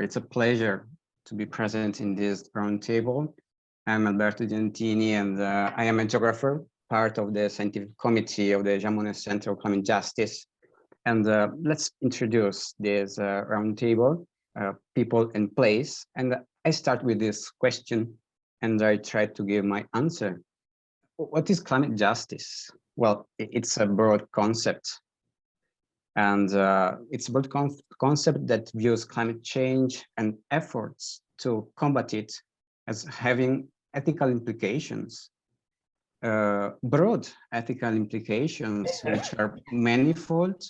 It's a pleasure to be present in this roundtable. I'm Alberto Giantini, and I am a geographer, part of the scientific committee of the Jean Monnet Center of Climate Justice. And let's introduce this roundtable, people and place. And I start with this question, and I try to give my answer. What is climate justice? Well, it's a broad concept. And it's a broad concept that views climate change and efforts to combat it as having ethical implications, broad ethical implications, which are manifold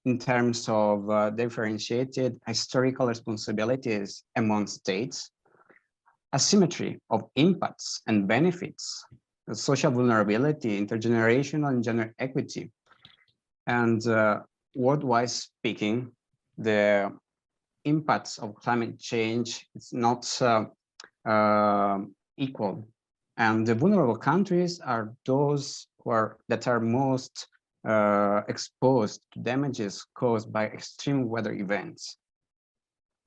in terms of differentiated historical responsibilities among states, asymmetry of impacts and benefits, social vulnerability, intergenerational and gender equity, and worldwide speaking, the impacts of climate change is not equal, and the vulnerable countries are those that are most exposed to damages caused by extreme weather events.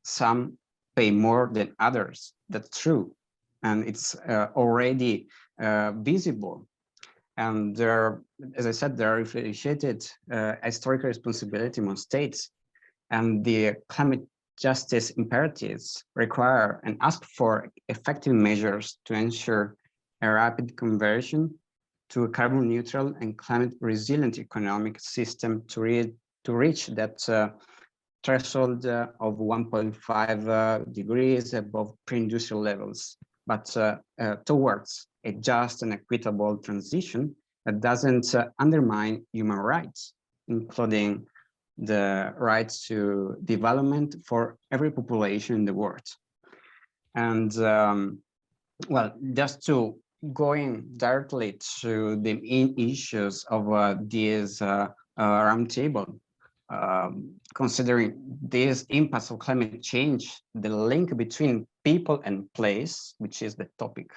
Some pay more than others. That's true, and it's already visible. And there, as I said, there are differentiated historical responsibility among states, and the climate justice imperatives require and ask for effective measures to ensure a rapid conversion to a carbon neutral and climate resilient economic system to reach that threshold of 1.5 degrees above pre-industrial levels, but towards a just and equitable transition that doesn't undermine human rights, including the rights to development for every population in the world. And well, just to going directly to the main issues of this roundtable, considering these impacts of climate change, the link between people and place, which is the topic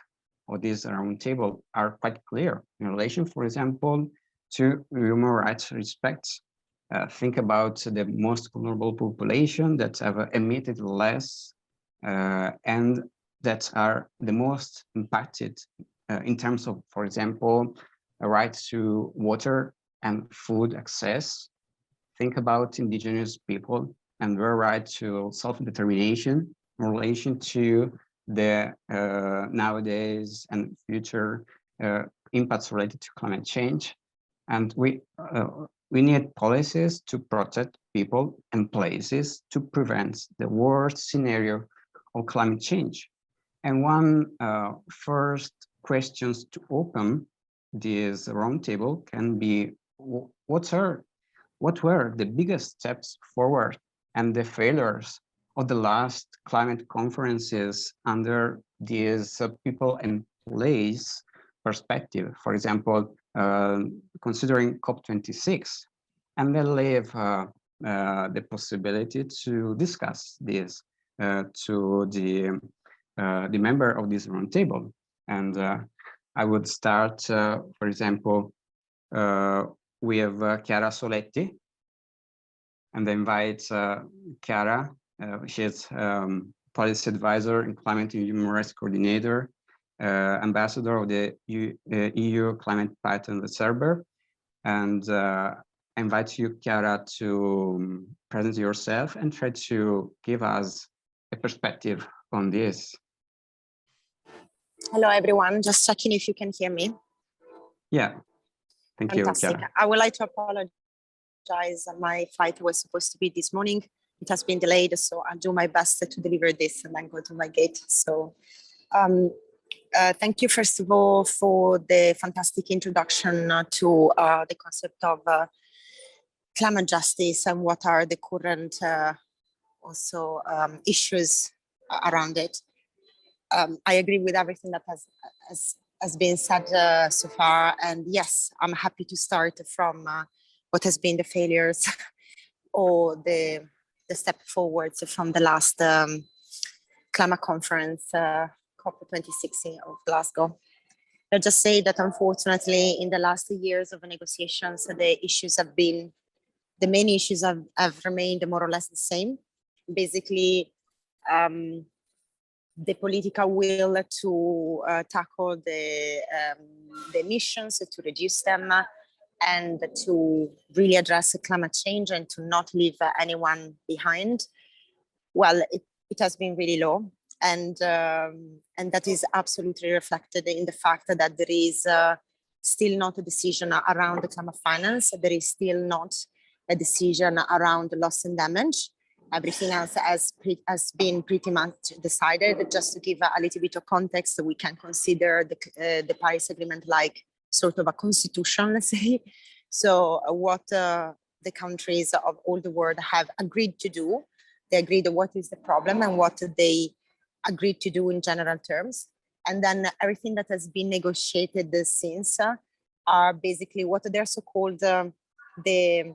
of this roundtable, are quite clear in relation, for example, to human rights respect. Think about the most vulnerable population that have emitted less and that are the most impacted in terms of, for example, a right to water and food access. Think about indigenous people and their right to self-determination in relation to the nowadays and future impacts related to climate change. And we need policies to protect people and places to prevent the worst scenario of climate change. And one first questions to open this roundtable can be, what were the biggest steps forward and the failures of the last climate conferences under this people and place perspective? For example, considering COP26, and then leave the possibility to discuss this to the member of this roundtable. And I would start, for example, with Chiara Soletti, and I invite Chiara. She's policy advisor and climate and human rights coordinator, ambassador of the EU Climate Pattern Observer. And I invite you, Chiara, to present yourself and try to give us a perspective on this. Hello, everyone. Just checking if you can hear me. Yeah, thank Fantastic. you, Chiara. I would like to apologize. My flight was supposed to be this morning. It has been delayed, so I'll do my best to deliver this and then go to my gate. So thank you, first of all, for the fantastic introduction to the concept of climate justice and what are the current also issues around it. I agree with everything that has been said so far. And yes, I'm happy to start from what has been the failures or the step forwards from the last climate conference, COP26 of Glasgow. I'll just say that unfortunately, in the last years of negotiations, the main issues have remained more or less the same. Basically, the political will to tackle the emissions, to reduce them, and to really address climate change and to not leave anyone behind. Well, it has been really low, and that is absolutely reflected in the fact that there is still not a decision around the climate finance. There is still not a decision around loss and damage. Everything else has been pretty much decided. Just to give a little bit of context, we can consider the Paris Agreement like sort of a constitution, let's say. So what the countries of all the world have agreed to do, they agreed on what is the problem and what they agreed to do in general terms. And then everything that has been negotiated since are basically what they're so-called the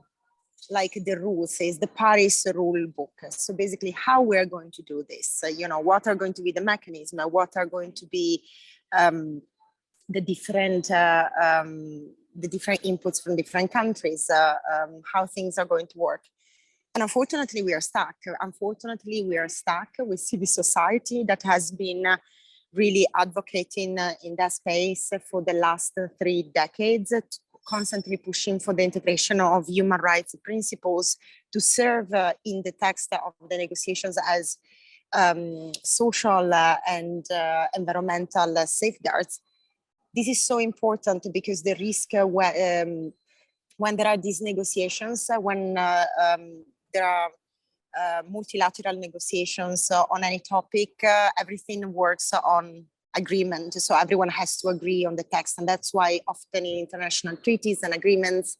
rules, is the Paris rule book. So basically how we're going to do this, what are going to be the mechanism, what are going to be the different inputs from different countries, how things are going to work. And unfortunately, we are stuck. Unfortunately, we are stuck with civil society that has been really advocating in that space for the last 3 decades, constantly pushing for the integration of human rights principles to serve in the text of the negotiations as social and environmental safeguards. This is so important because the risk when there are these negotiations, when there are multilateral negotiations on any topic, everything works on agreement. So everyone has to agree on the text. And that's why often in international treaties and agreements,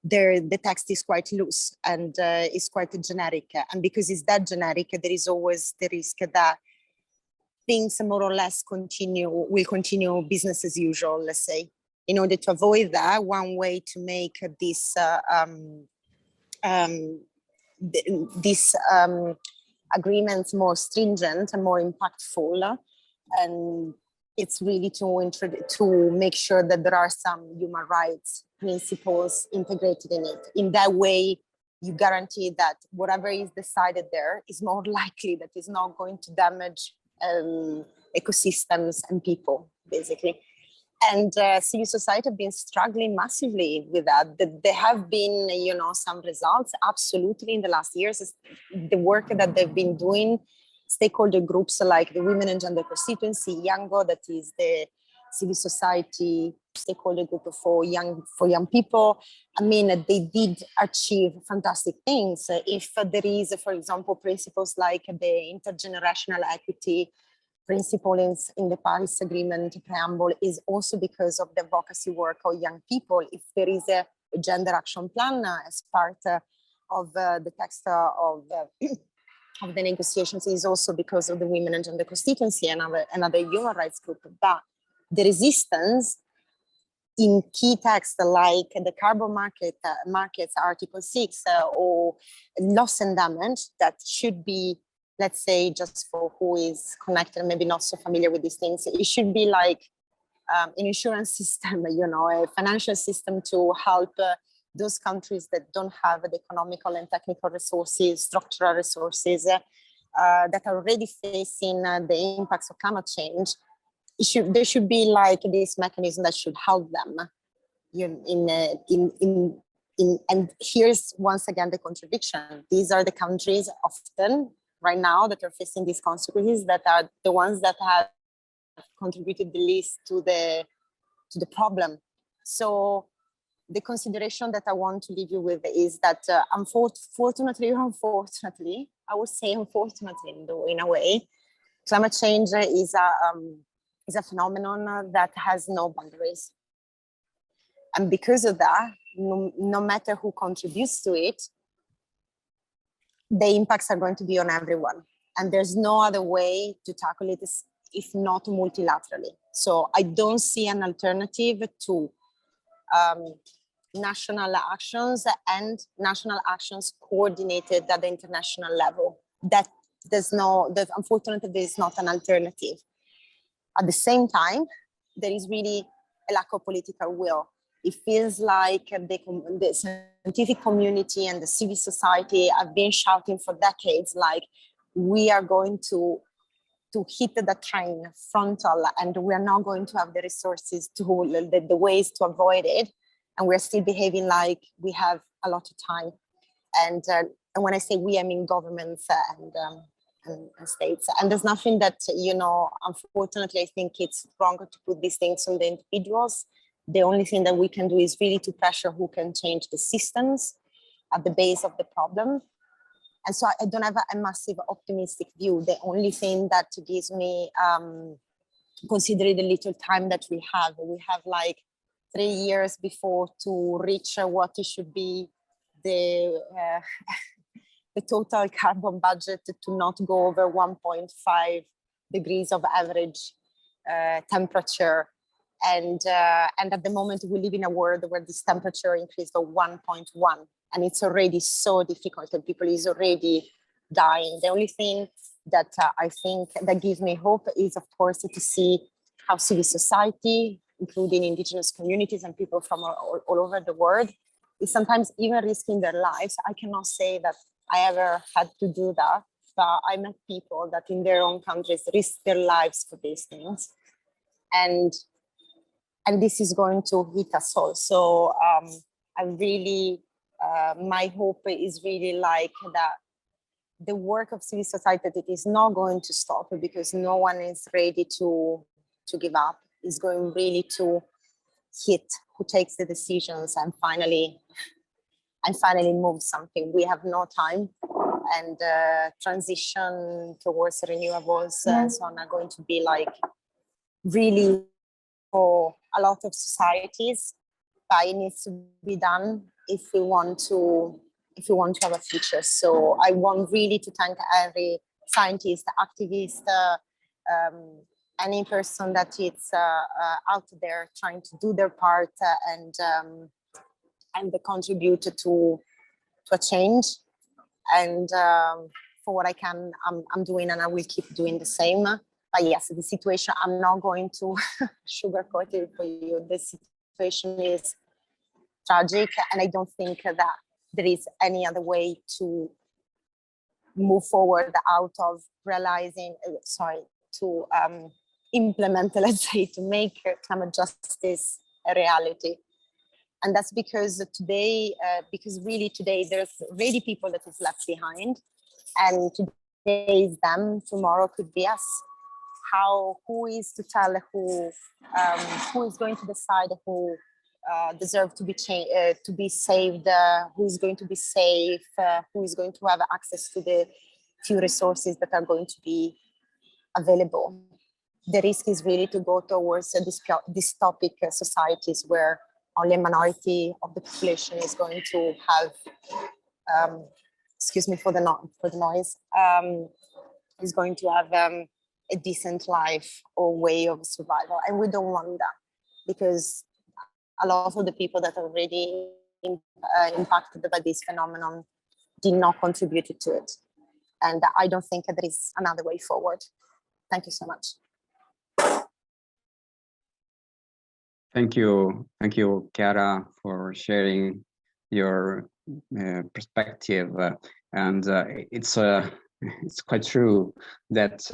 the text is quite loose and is quite generic. And because it's that generic, there is always the risk that things more or less will continue business as usual, let's say. In order to avoid that, one way to make this agreements more stringent and more impactful, and it's really to make sure that there are some human rights principles integrated in it. In that way, you guarantee that whatever is decided there is more likely that it's not going to damage ecosystems and people, basically. And civil society have been struggling massively with that. There have been, some results, absolutely, in the last years. The work that they've been doing, stakeholder groups like the Women and Gender Constituency, YOUNGO, that is the civil society stakeholder group for young people. I mean, they did achieve fantastic things. If there is, for example, principles like the intergenerational equity principle in the Paris Agreement preamble, is also because of the advocacy work of young people. If there is a gender action plan as part of the text of the negotiations, is also because of the Women and Gender Constituency and another human rights group. But the resistance in key texts like the carbon markets, Article 6, or loss and damage, that should be, let's say, just for who is connected, maybe not so familiar with these things, it should be like an insurance system, a financial system to help those countries that don't have the economical and technical resources, structural resources, that are already facing the impacts of climate change. There should be like this mechanism that should help them. And here's once again the contradiction. These are the countries often right now that are facing these consequences, that are the ones that have contributed the least to the problem. So the consideration that I want to leave you with is that unfortunately, I would say unfortunately in a way, climate change is a phenomenon that has no boundaries. And because of that, no matter who contributes to it, the impacts are going to be on everyone. And there's no other way to tackle it if not multilaterally. So I don't see an alternative to national actions and national actions coordinated at the international level. That unfortunately, there is not an alternative. At the same time, there is really a lack of political will. It feels like the scientific community and the civil society have been shouting for decades, like, we are going to hit the train frontal, and we are not going to have the resources to the ways to avoid it, and we're still behaving like we have a lot of time. And when I say we, I mean governments and states. And there's nothing that, you know, unfortunately, I think it's wrong to put these things on the individuals. The only thing that we can do is really to pressure who can change the systems at the base of the problem. And so I don't have a massive optimistic view. The only thing that gives me, considering the little time that we have like 3 years before to reach what it should be the total carbon budget to not go over 1.5 degrees of average temperature. And at the moment we live in a world where this temperature increased to 1.1. And it's already so difficult and people is already dying. The only thing that I think that gives me hope is, of course, to see how civil society, including indigenous communities and people from all over the world, is sometimes even risking their lives. I cannot say that I ever had to do that, but I met people that in their own countries risk their lives for these things. And this is going to hit us all. So I really, my hope is really like that the work of civil society, that it is not going to stop because no one is ready to give up. Is going really to hit who takes the decisions and finally move something. We have no time, and transition towards renewables and so on are going to be like really for a lot of societies, but it needs to be done if we want to have a future. So I want really to thank every scientist, activist, any person that is out there trying to do their part and contribute to a change. And for what I can, I'm doing, and I will keep doing the same. But yes, the situation, I'm not going to sugarcoat it for you. The situation is tragic, and I don't think that there is any other way to move forward out of realizing, to implement, let's say, to make climate justice a reality. And that's because today, there's really people that is left behind, and today is them, tomorrow could be us. Who is to tell who is going to decide who deserve to be saved, who is going to be safe, who is going to have access to the few resources that are going to be available. The risk is really to go towards dystopic societies where only a minority of the population is going to have, excuse me for the noise, is going to have a decent life or way of survival. And we don't want that, because a lot of the people that are already impacted by this phenomenon did not contribute to it. And I don't think there is another way forward. Thank you so much. Thank you, Chiara, for sharing your perspective. And it's quite true that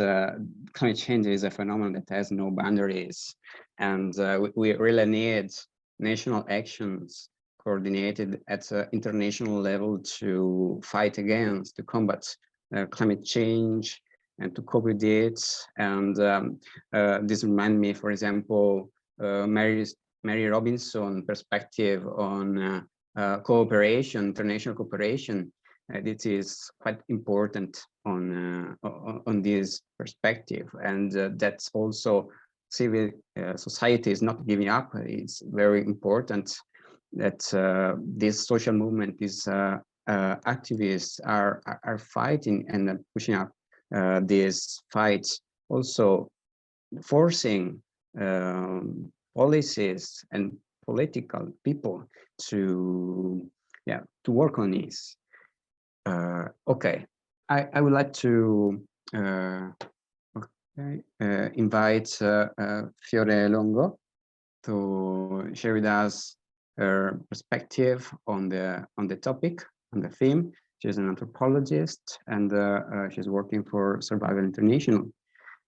climate change is a phenomenon that has no boundaries, and we really need national actions coordinated at international level to fight against, to combat climate change and to cope with it. And this reminds me, for example, Mary Robinson perspective on cooperation, international cooperation. It is quite important on this perspective, and that's also civil society is not giving up. It's very important that this social movement, these activists are fighting and pushing up this fight, also forcing policies and political people to work on this. Okay, I would like to invite Fiore Longo to share with us her perspective on the topic, on the theme. She's an anthropologist, and she's working for Survival International,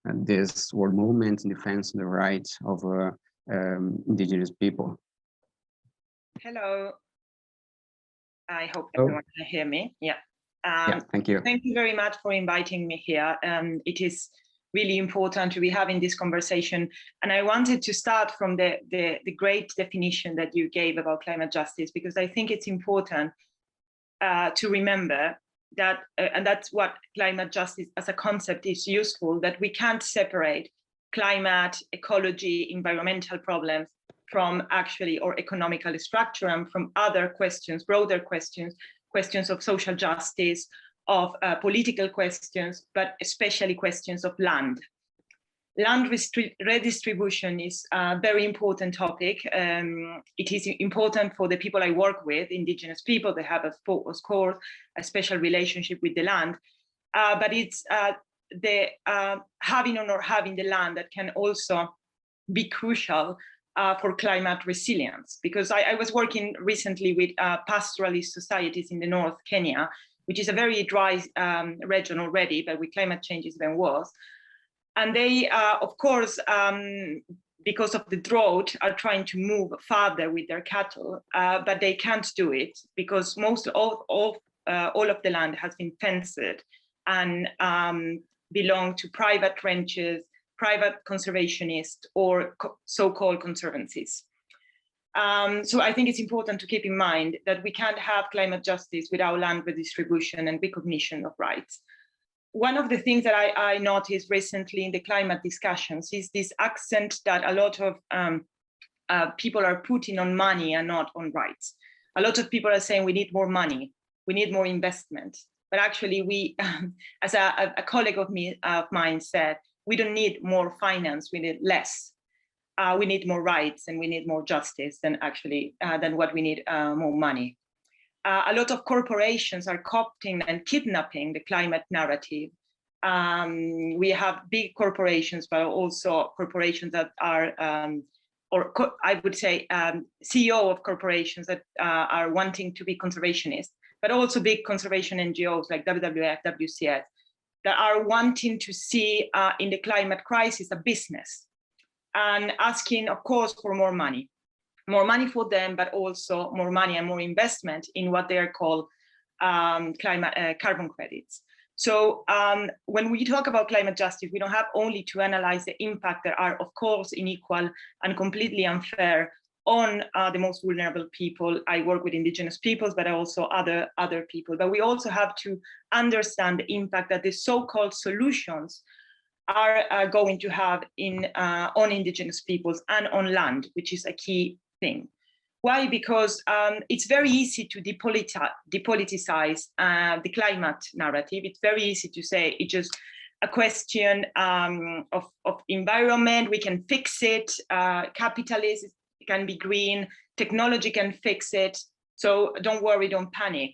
and this world movement in defense of the rights of indigenous people. Hello. I hope everyone can hear me. Yeah. Yeah, thank you. Thank you very much for inviting me here. It is really important to be having this conversation. And I wanted to start from the great definition that you gave about climate justice, because I think it's important to remember that, and that's what climate justice as a concept is useful, that we can't separate climate, ecology, environmental problems from actually or economical structure and from other questions, broader questions, questions of social justice, of political questions, but especially questions of land. Land redistribution is a very important topic. It is important for the people I work with, indigenous people. They have, of course, a special relationship with the land, but it's the having or not having the land that can also be crucial for climate resilience. Because I was working recently with pastoralist societies in the North Kenya, which is a very dry region already, but with climate change is even worse. And they, of course, because of the drought, are trying to move farther with their cattle, but they can't do it because most all of the land has been fenced and belong to private ranches, private conservationists, or so-called conservancies. So I think it's important to keep in mind that we can't have climate justice without land redistribution and recognition of rights. One of the things that I noticed recently in the climate discussions is this accent that a lot of people are putting on money and not on rights. A lot of people are saying we need more money, we need more investment. But actually we, as a colleague of mine said, we don't need more finance, we need less. We need more rights and we need more justice than what we need more money. A lot of corporations are co-opting and kidnapping the climate narrative. We have big corporations, but also corporations that are, I would say, CEO of corporations that are wanting to be conservationists, but also big conservation NGOs like WWF, WCS, that are wanting to see in the climate crisis a business and asking, of course, for more money for them, but also more money and more investment in what they are called carbon credits. So when we talk about climate justice, we don't have only to analyze the impact that are, of course, unequal and completely unfair on the most vulnerable people. I work with indigenous peoples, but also other people. But we also have to understand the impact that the so-called solutions are going to have on indigenous peoples and on land, which is a key thing. Why? Because it's very easy to depoliticize the climate narrative. It's very easy to say it's just a question of environment. We can fix it. Capitalism can be green. Technology can fix it. So don't worry, don't panic.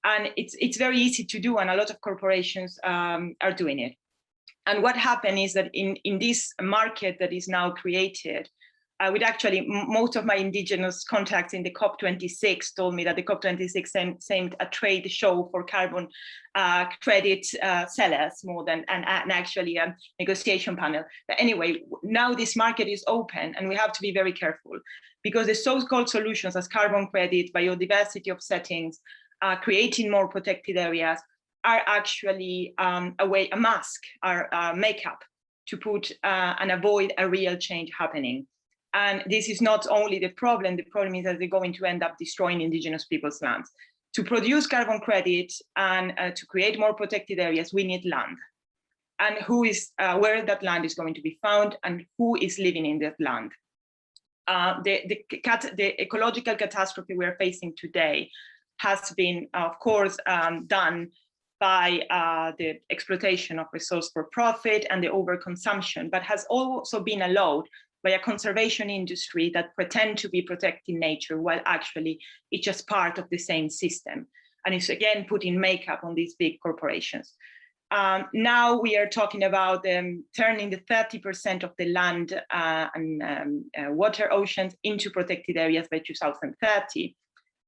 And it's very easy to do, and a lot of corporations are doing it. And what happened is that in this market that is now created, with actually most of my indigenous contacts in the COP26 told me that the COP26 seemed a trade show for carbon credit sellers more than and actually a negotiation panel. But anyway, now this market is open and we have to be very careful because the so-called solutions as carbon credit, biodiversity offsettings, creating more protected areas are actually a mask, a makeup to put and avoid a real change happening. And this is not only the problem is that they're going to end up destroying indigenous people's lands. To produce carbon credit and to create more protected areas, we need land. And where that land is going to be found and who is living in that land. The ecological catastrophe we're facing today has been, of course, done by the exploitation of resource for profit and the overconsumption, but has also been allowed by a conservation industry that pretend to be protecting nature while actually it's just part of the same system. And it's again putting makeup on these big corporations. Now we are talking about turning the 30% of the land and water oceans into protected areas by 2030.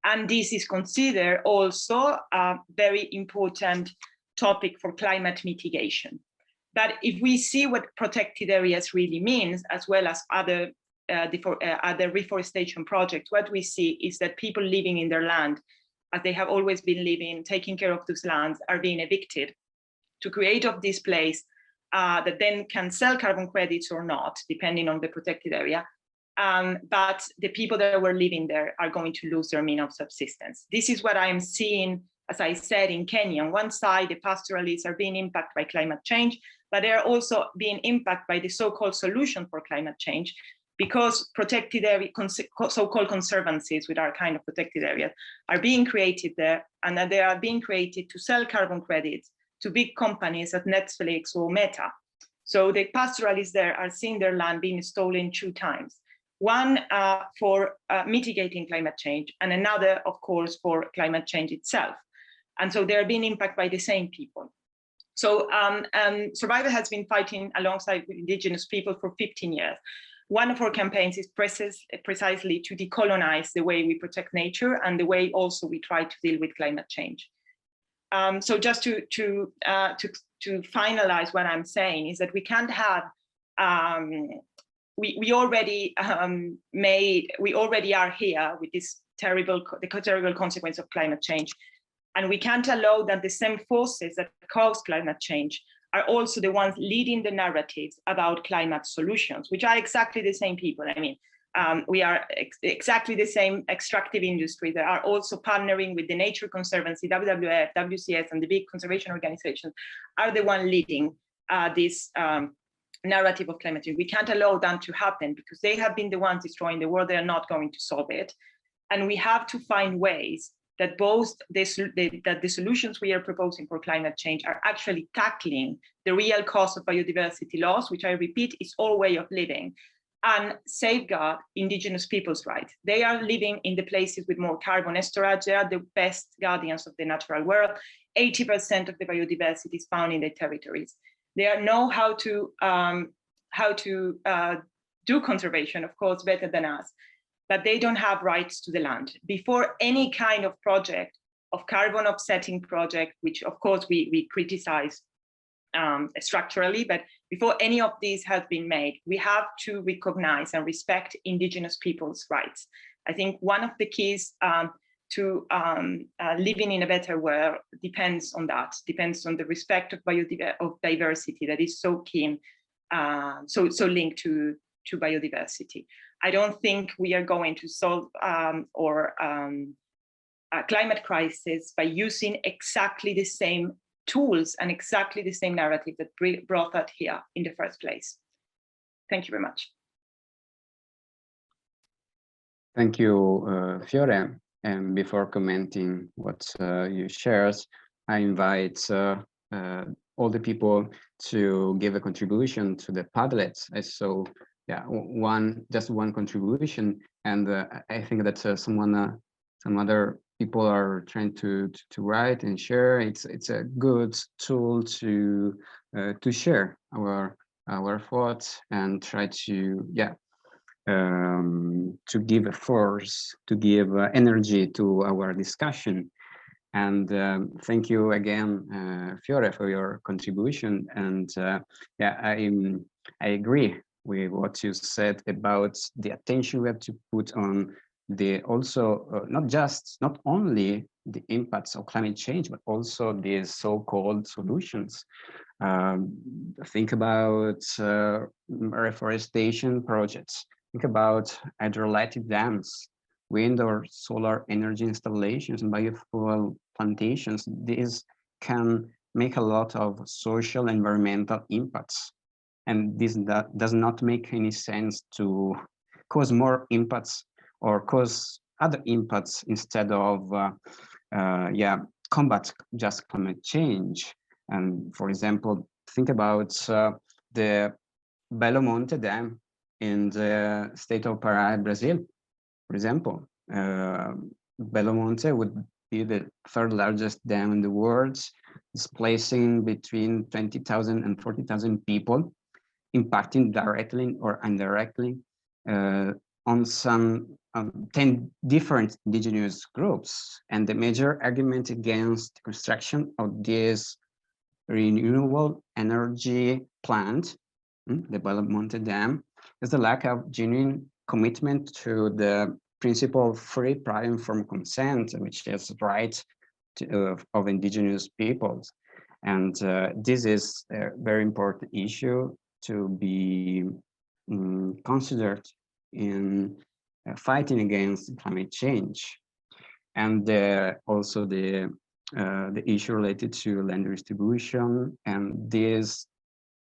And this is considered also a very important topic for climate mitigation. But if we see what protected areas really means, as well as other reforestation projects, what we see is that people living in their land, as they have always been living, taking care of those lands, are being evicted to create of this place that then can sell carbon credits or not, depending on the protected area. But the people that were living there are going to lose their means of subsistence. This is what I am seeing, as I said, in Kenya. On one side, the pastoralists are being impacted by climate change, but they are also being impacted by the so-called solution for climate change, because protected area, so-called conservancies, which are kind of protected areas, are being created there, and that they are being created to sell carbon credits to big companies at Netflix or Meta. So the pastoralists there are seeing their land being stolen 2 times. One for mitigating climate change, and another, of course, for climate change itself. And so they're being impacted by the same people. So Survivor has been fighting alongside with indigenous people for 15 years. One of our campaigns is precisely to decolonize the way we protect nature and the way also we try to deal with climate change. So just to finalize what I'm saying is that we can't have, we already are here with this terrible consequence of climate change. And we can't allow that the same forces that cause climate change are also the ones leading the narratives about climate solutions, which are exactly the same people. I mean, we are exactly the same extractive industry that are also partnering with the Nature Conservancy, WWF, WCS, and the big conservation organizations are the one leading this narrative of climate change. We can't allow them to happen because they have been the ones destroying the world. They are not going to solve it. And we have to find ways that that the solutions we are proposing for climate change are actually tackling the real cause of biodiversity loss, which I repeat is all way of living, and safeguard indigenous people's rights. They are living in the places with more carbon storage. They are the best guardians of the natural world. 80% of the biodiversity is found in their territories. They know how to do conservation, of course, better than us, but they don't have rights to the land. Before any kind of project, of carbon offsetting project, which of course we criticize structurally, but before any of these has been made, we have to recognize and respect indigenous people's rights. I think one of the keys to living in a better world depends on that, depends on the respect of diversity that is so keen, so linked to biodiversity. I don't think we are going to solve a climate crisis by using exactly the same tools and exactly the same narrative that brought that here in the first place. Thank you very much. Thank you, Fiore. And before commenting what you shared, I invite all the people to give a contribution to the Padlet. I saw, yeah, just one contribution, and I think that some other people are trying to write and share. It's a good tool to share our thoughts and try to to give a force, to give energy to our discussion. And thank you again, Fiore, for your contribution. And I agree with what you said about the attention we have to put on the not only the impacts of climate change, but also these so-called solutions. Think about reforestation projects. Think about hydroelectric dams, wind or solar energy installations, and biofuel plantations. These can make a lot of social and environmental impacts. And this does not make any sense to cause more impacts or cause other impacts instead of combat just climate change. And for example, think about the Belo Monte Dam in the state of Pará, Brazil. For example, Belo Monte would be the third largest dam in the world, displacing between 20,000 and 40,000 people, impacting directly or indirectly on some 10 different indigenous groups, and the major argument against the construction of this renewable energy plant, development of them, is the lack of genuine commitment to the principle of free, prior, informed consent, which is the right of indigenous peoples. And this is a very important issue to be considered in fighting against climate change. And also the issue related to land distribution, and these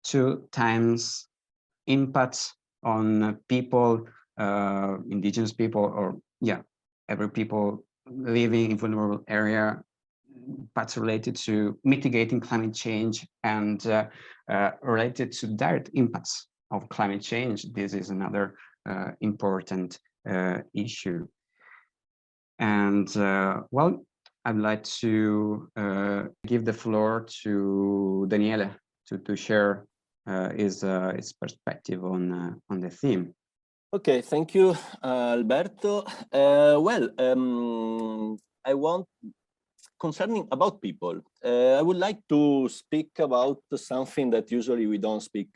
2 times impacts on people, indigenous people, or every people living in vulnerable area, parts related to mitigating climate change and related to direct impacts of climate change. This is another important issue. And well, I'd like to give the floor to Daniele to share his perspective on the theme. Okay, thank you, Alberto. Well, I want, concerning about people, I would like to speak about something that usually we don't speak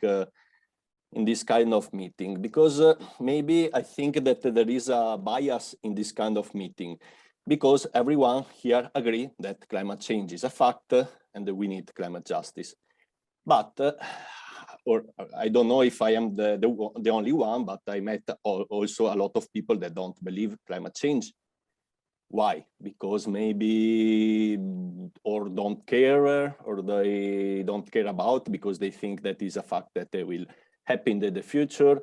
in this kind of meeting, because maybe I think that there is a bias in this kind of meeting, because everyone here agree that climate change is a fact and that we need climate justice. But, or I don't know if I am the only one, but I met also a lot of people that don't believe climate change. Why? Because maybe or don't care, or they don't care about because they think that is a fact that they will happen in the future,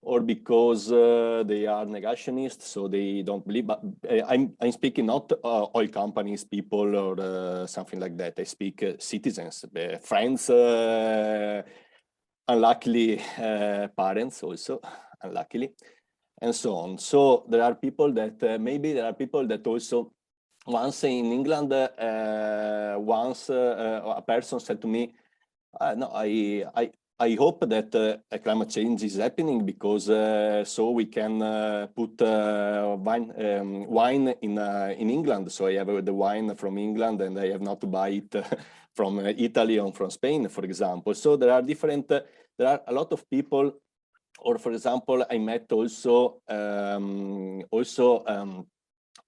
or because they are negationists, so they don't believe. But I'm speaking not oil companies, people, or something like that. I speak citizens, friends, unluckily parents also, unluckily, and so on. So there are people that maybe there are people that also once in England, once a person said to me, no, I hope that climate change is happening because so we can put wine in England. So I have the wine from England and I have not to buy it from Italy or from Spain, for example. So there are different, there are a lot of people, or for example, I met also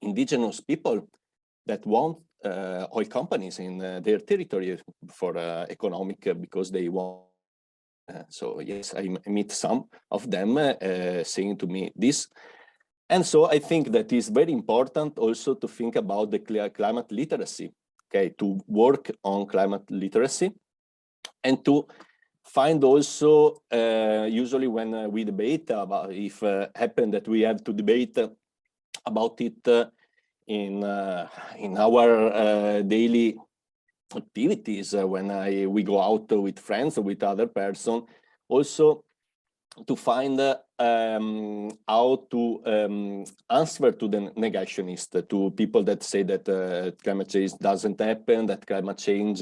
indigenous people that want oil companies in their territory for economic, because they want. So yes, I meet some of them saying to me this. And so I think that is very important also to think about the climate literacy, okay, to work on climate literacy and to find also, usually when we debate about if happen that we have to debate about it in our daily activities, when we go out with friends or with other person, also to find how to answer to the negationist, to people that say that climate change doesn't happen, that climate change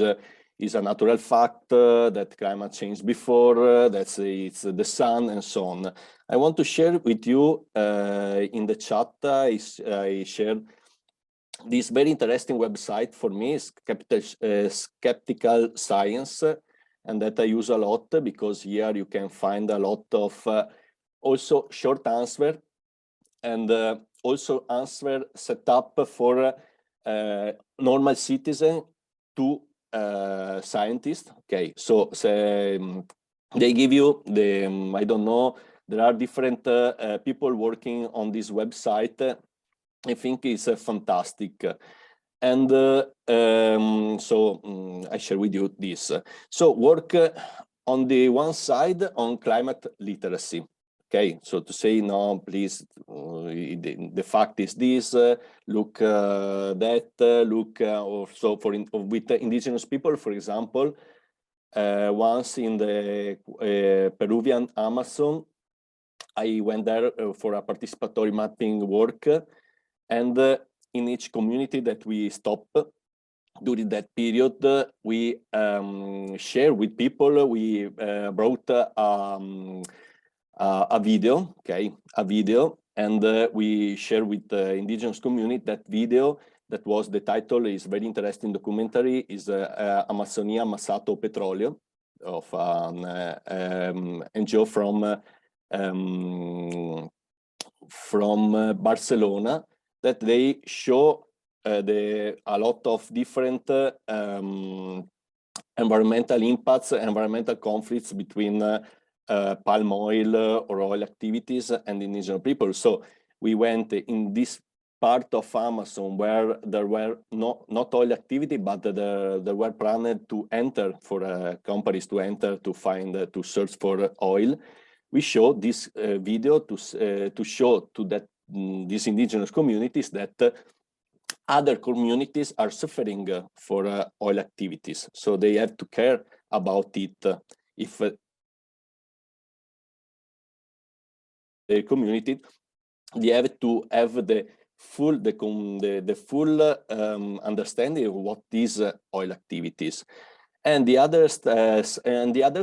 is a natural fact, that climate change before, that it's the sun, and so on. I want to share with you in the chat, I shared this very interesting website for me, is Skeptical Science, and that I use a lot because here you can find a lot of also short answer and also answer set up for normal citizen to scientists. Okay, so they give you the, I don't know, there are different people working on this website. I think it's fantastic. And so I share with you this. So work on the one side on climate literacy. Okay, so to say, no, please, the fact is this, look that, look also for with the indigenous people, for example, once in the Peruvian Amazon, I went there for a participatory mapping work. And in each community that we stop during that period, we share with people, we brought a video, okay, a video And we share with the indigenous community that video. That was the title, is very interesting documentary, is Amazonia Massato Petróleo, of NGO from Barcelona, that they show a lot of different environmental impacts, environmental conflicts between palm oil or oil activities and indigenous people. So we went in this part of Amazon where there were not oil activity, but there were planned to enter for companies to enter to find to search for oil. We show this video to show to that these indigenous communities that other communities are suffering for oil activities, so they have to care about it. If the community, they have to have the full understanding of what is oil activities. And the other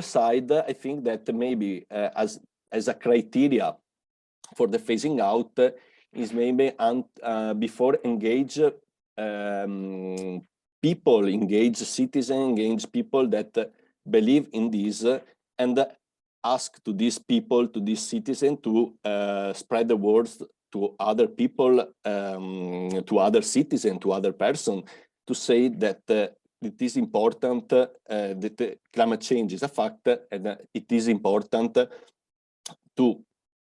side, I think that maybe as a criteria for the phasing out is maybe before engage people, engage citizens, engage people that believe in this, and ask to these people, to these citizens, to spread the words to other people, to other citizens, to other persons, to say that it is important, that climate change is a fact, and it is important to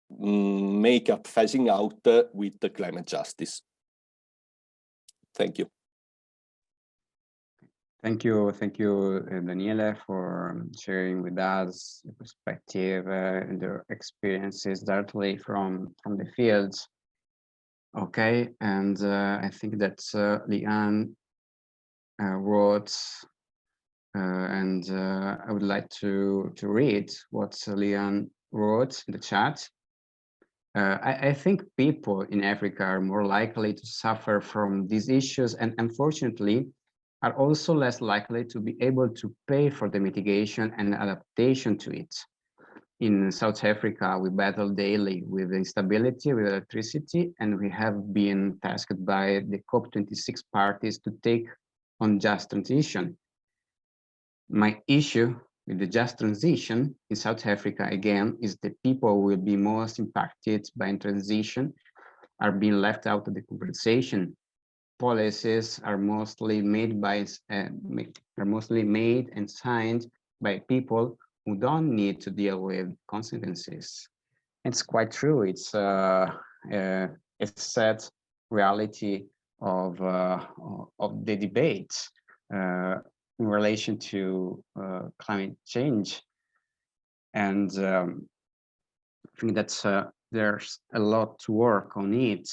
make a phasing out with the climate justice. Thank you. Thank you, Daniele, for sharing with us the perspective and your experiences directly from the fields. Okay, and I think that Leanne wrote, and I would like to read what Leanne wrote in the chat. I think people in Africa are more likely to suffer from these issues, and unfortunately are also less likely to be able to pay for the mitigation and adaptation to it. In South Africa, we battle daily with instability with electricity, and we have been tasked by the COP26 parties to take on just transition. My issue with the just transition in South Africa, again, is the people who will be most impacted by transition are being left out of the conversation. Policies are mostly made and signed by people who don't need to deal with consequences. It's quite true. It's a sad reality of the debate in relation to climate change, and I think that there's a lot to work on it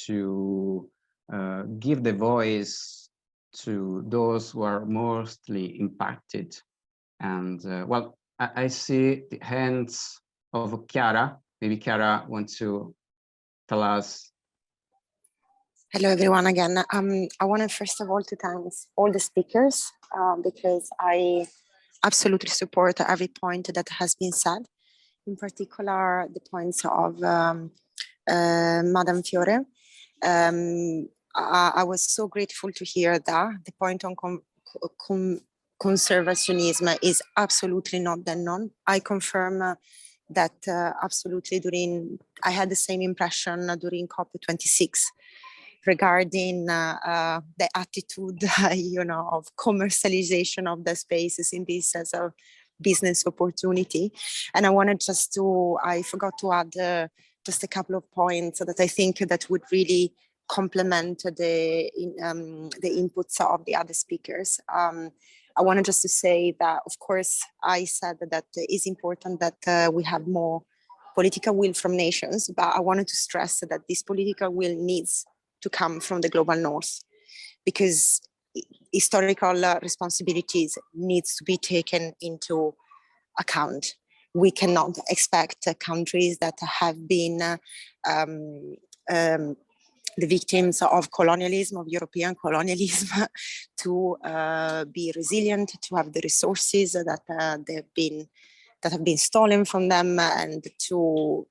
to give the voice to those who are mostly impacted. And well, I see the hands of Chiara. Maybe Chiara wants to tell us. Hello, everyone, again. I want to first of all to thank all the speakers because I absolutely support every point that has been said, in particular the points of Madam Fiore. I was so grateful to hear that the point on conservationism is absolutely not the norm. I confirm that absolutely I had the same impression during COP26 regarding the attitude, of commercialization of the spaces in this as a business opportunity. And I wanted I forgot to add just a couple of points that I think that would really complement the inputs of the other speakers. I wanted just to say that, of course, I said that it is important that we have more political will from nations, but I wanted to stress that this political will needs to come from the global north, because historical responsibilities needs to be taken into account. We cannot expect countries that have been the victims of colonialism, of European colonialism, to be resilient, to have the resources that have been stolen from them, and to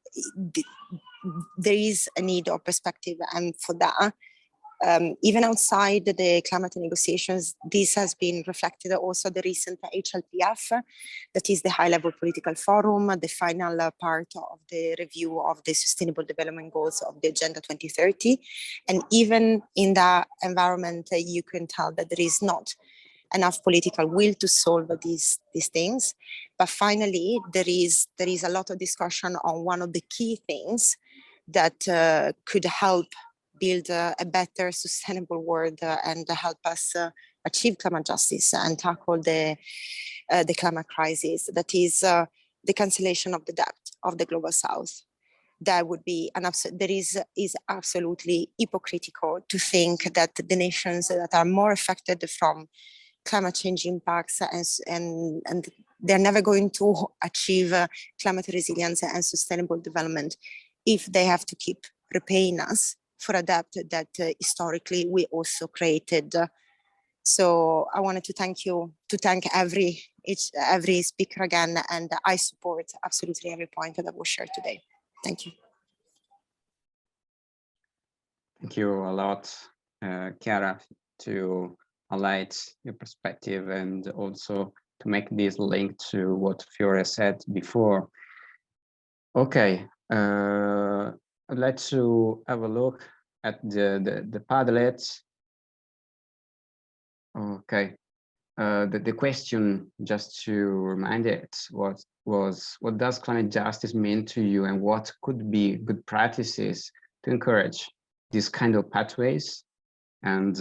there is a need of perspective, and for that, even outside the climate negotiations, this has been reflected also the recent HLPF, that is the high-level political forum, the final part of the review of the Sustainable Development Goals of the Agenda 2030. And even in that environment, you can tell that there is not enough political will to solve these things. But finally, there is a lot of discussion on one of the key things that could help build a better sustainable world and help us achieve climate justice and tackle the climate crisis. That is the cancellation of the debt of the global south. That would be is absolutely hypocritical to think that the nations that are more affected from climate change impacts and they're never going to achieve climate resilience and sustainable development if they have to keep repaying us for a debt that historically we also created. So I wanted to thank every speaker again, and I support absolutely every point that was shared today. Thank you. Thank you a lot, Chiara, to highlight your perspective and also to make this link to what Fiore said before. Okay, I'd like to have a look at the Padlet. Okay, the question, just to remind it, was what does climate justice mean to you, and what could be good practices to encourage these kind of pathways? And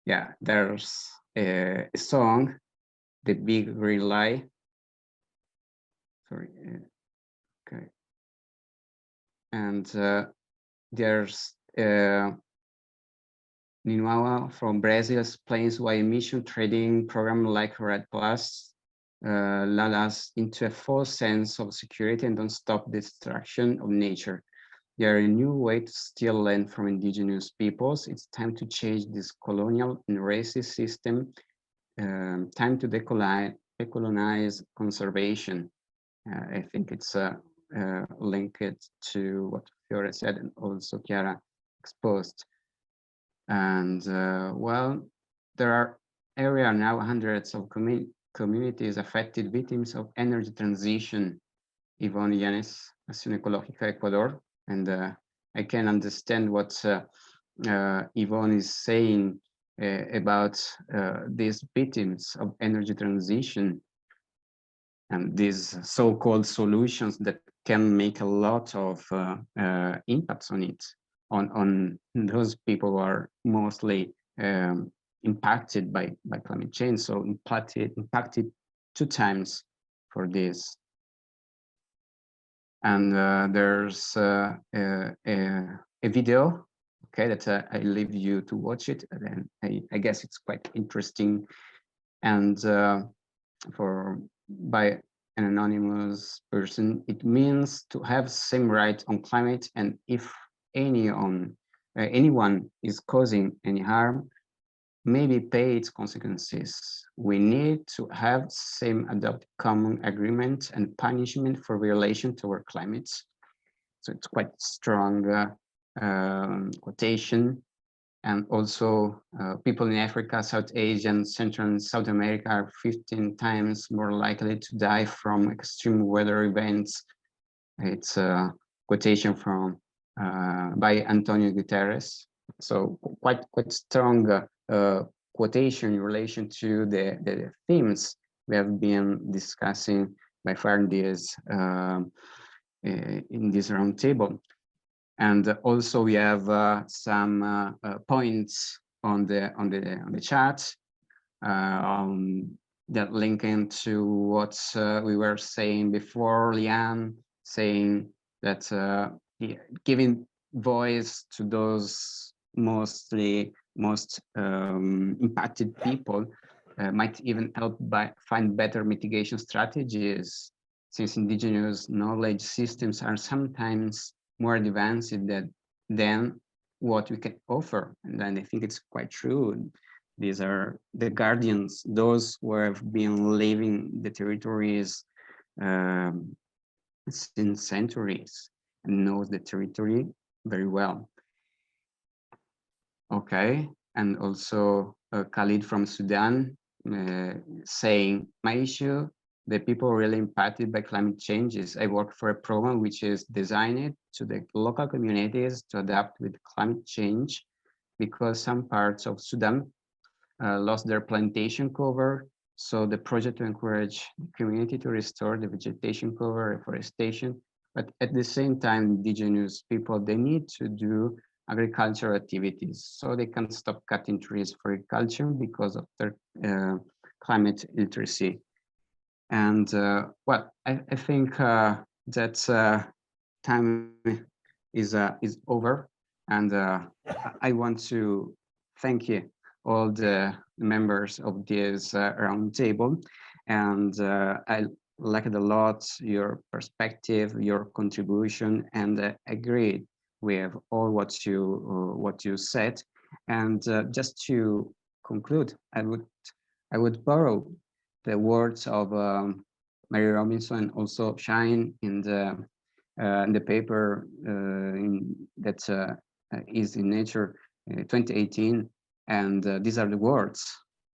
yeah, there's a song, The Big Green Lie. Sorry. Okay. And there's Ninawa from Brazil explains why emission trading program like RED Plus led us into a false sense of security and don't stop the destruction of nature. They are a new way to steal land from indigenous peoples. It's time to change this colonial and racist system. Time to decolonize conservation. I think it's linked to what Fiore said and also Chiara exposed. And well, there are now hundreds of communities affected, victims of energy transition. Yvonne Yanes, Acción Ecológica Ecuador, and I can understand what Yvonne is saying about these victims of energy transition and these so-called solutions that can make a lot of impacts on it, on those people who are mostly impacted by climate change. So impacted 2 times for this. And there's a video, okay, that I leave you to watch it, and I guess it's quite interesting, and by an anonymous person. It means to have same right on climate, and if anyone is causing any harm, maybe pay its consequences. We need to have same adopt common agreement and punishment for violation to our climate. So it's quite strong quotation. And also people in Africa, South Asia, and Central and South America are 15 times more likely to die from extreme weather events. It's a quotation from by Antonio Guterres. So quite strong quotation in relation to the themes we have been discussing by far in this roundtable. And also we have some points on the chat that link into what we were saying before. Liane saying that giving voice to those most impacted people might even help find better mitigation strategies, since indigenous knowledge systems are sometimes more advanced than what we can offer. And then I think it's quite true. These are the guardians, those who have been living the territories since centuries. and knows the territory very well. Okay, and also Khalid from Sudan saying, my issue, the people really impacted by climate changes. I work for a program which is designed to the local communities to adapt with climate change, because some parts of Sudan lost their plantation cover. So the project to encourage the community to restore the vegetation cover, reforestation, but at the same time, indigenous people, they need to do agricultural activities, so they can stop cutting trees for agriculture because of their climate literacy. And well, I think that time is over, and I want to thank you all the members of this roundtable, and I liked a lot your perspective, your contribution, and agreed with all what you said. And just to conclude, I would borrow the words of Mary Robinson, also shine in the paper that is in Nature 2018, and these are the words: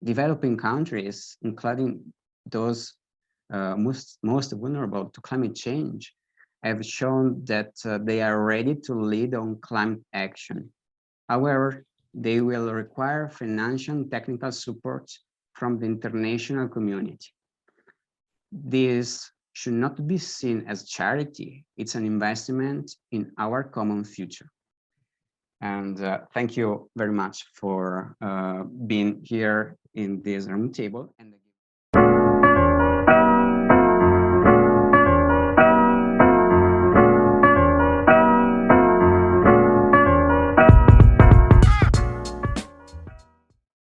developing countries, including those most vulnerable to climate change, have shown that they are ready to lead on climate action. However, they will require financial and technical support from the international community. This should not be seen as charity. It's an investment in our common future. And thank you very much for being here in this roundtable.